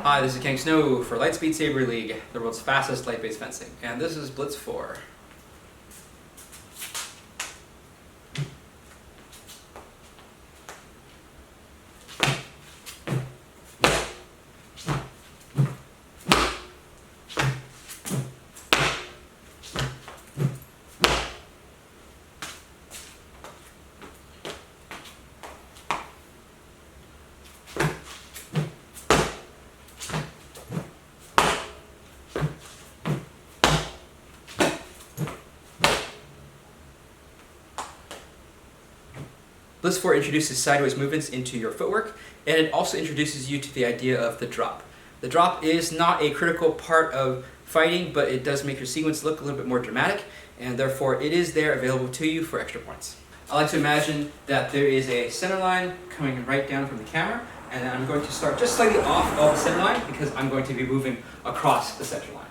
Hi, this is King Snow for Lightspeed Saber League, the world's fastest light-based fencing, and this is Blitz IV. Blitz IV introduces sideways movements into your footwork, and it also introduces you to the idea of the drop. The drop is not a critical part of fighting, but it does make your sequence look a little bit more dramatic, and therefore it is there available to you for extra points. I like to imagine that there is a center line coming right down from the camera, and I'm going to start just slightly off of the center line because I'm going to be moving across the center line.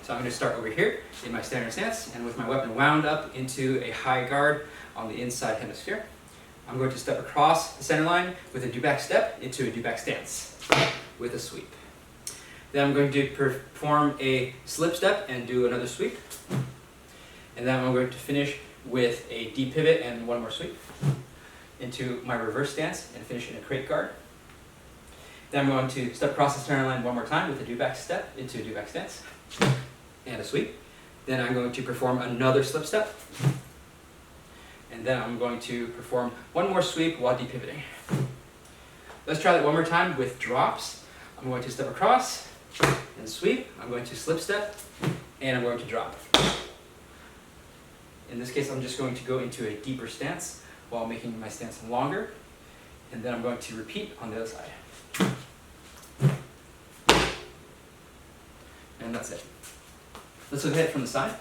So I'm going to start over here in my standard stance, and with my weapon wound up into a high guard on the inside hemisphere. I'm going to step across the center line with a do-back step into a do-back stance with a sweep. Then I'm going to perform a slip step and do another sweep. And then I'm going to finish with a D-pivot and one more sweep into my reverse stance and finish in a crate guard. Then I'm going to step across the center line one more time with a do-back step into a do-back stance and a sweep. Then I'm going to perform another slip step. And then I'm going to perform one more sweep while depivoting. Let's try that one more time with drops. I'm going to step across and sweep. I'm going to slip step and I'm going to drop. In this case, I'm just going to go into a deeper stance while making my stance longer. And then I'm going to repeat on the other side. And that's it. Let's look at it from the side.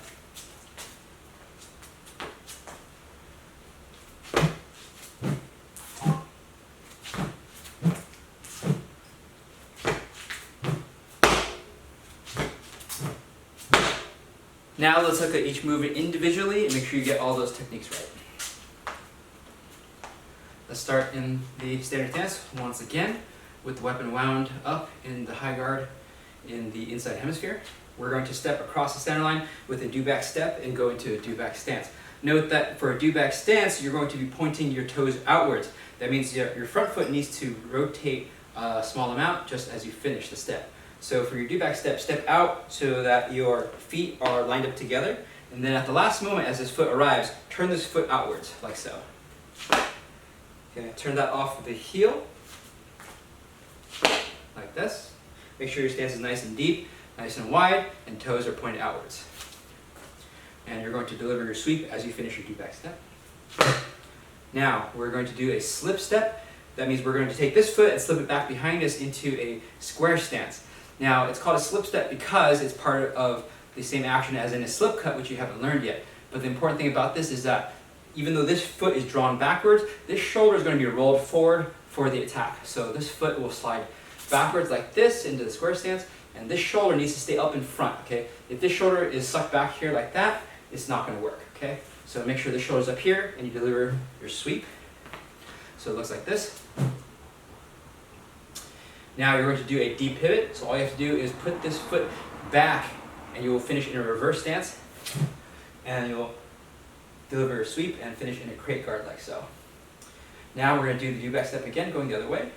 Now let's look at each movement individually and make sure you get all those techniques right. Let's start in the standard stance once again with the weapon wound up in the high guard in the inside hemisphere. We're going to step across the center line with a do-back step and go into a do-back stance. Note that for a do-back stance, you're going to be pointing your toes outwards. That means your front foot needs to rotate a small amount just as you finish the step. So for your do-back step, step out so that your feet are lined up together. And then at the last moment, as this foot arrives, turn this foot outwards, like so. Okay, turn that off the heel, like this. Make sure your stance is nice and deep, nice and wide, and toes are pointed outwards. And you're going to deliver your sweep as you finish your do-back step. Now, we're going to do a slip step. That means we're going to take this foot and slip it back behind us into a square stance. Now, it's called a slip step because it's part of the same action as in a slip cut, which you haven't learned yet. But the important thing about this is that even though this foot is drawn backwards, this shoulder is going to be rolled forward for the attack. So this foot will slide backwards like this into the square stance, and this shoulder needs to stay up in front, okay? If this shoulder is sucked back here like that, it's not going to work, okay? So make sure the shoulder's up here and you deliver your sweep. So it looks like this. Now you're going to do a deep pivot, so all you have to do is put this foot back and you will finish in a reverse stance, and you'll deliver a sweep and finish in a crate guard like so. Now we're going to do the do-back step again, going the other way.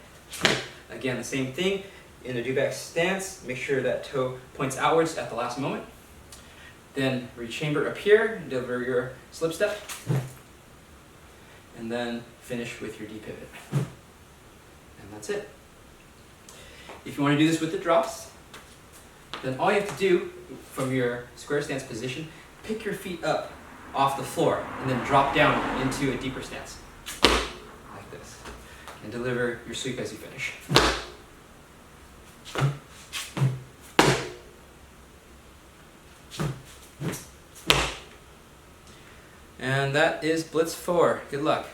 Again, the same thing. In the do-back stance, make sure that toe points outwards at the last moment. Then rechamber up here, deliver your slip step, and then finish with your D-pivot. And that's it. If you want to do this with the drops, then all you have to do from your square stance position, pick your feet up off the floor and then drop down into a deeper stance, like this, and deliver your sweep as you finish. And that is Blitz IV. Good luck.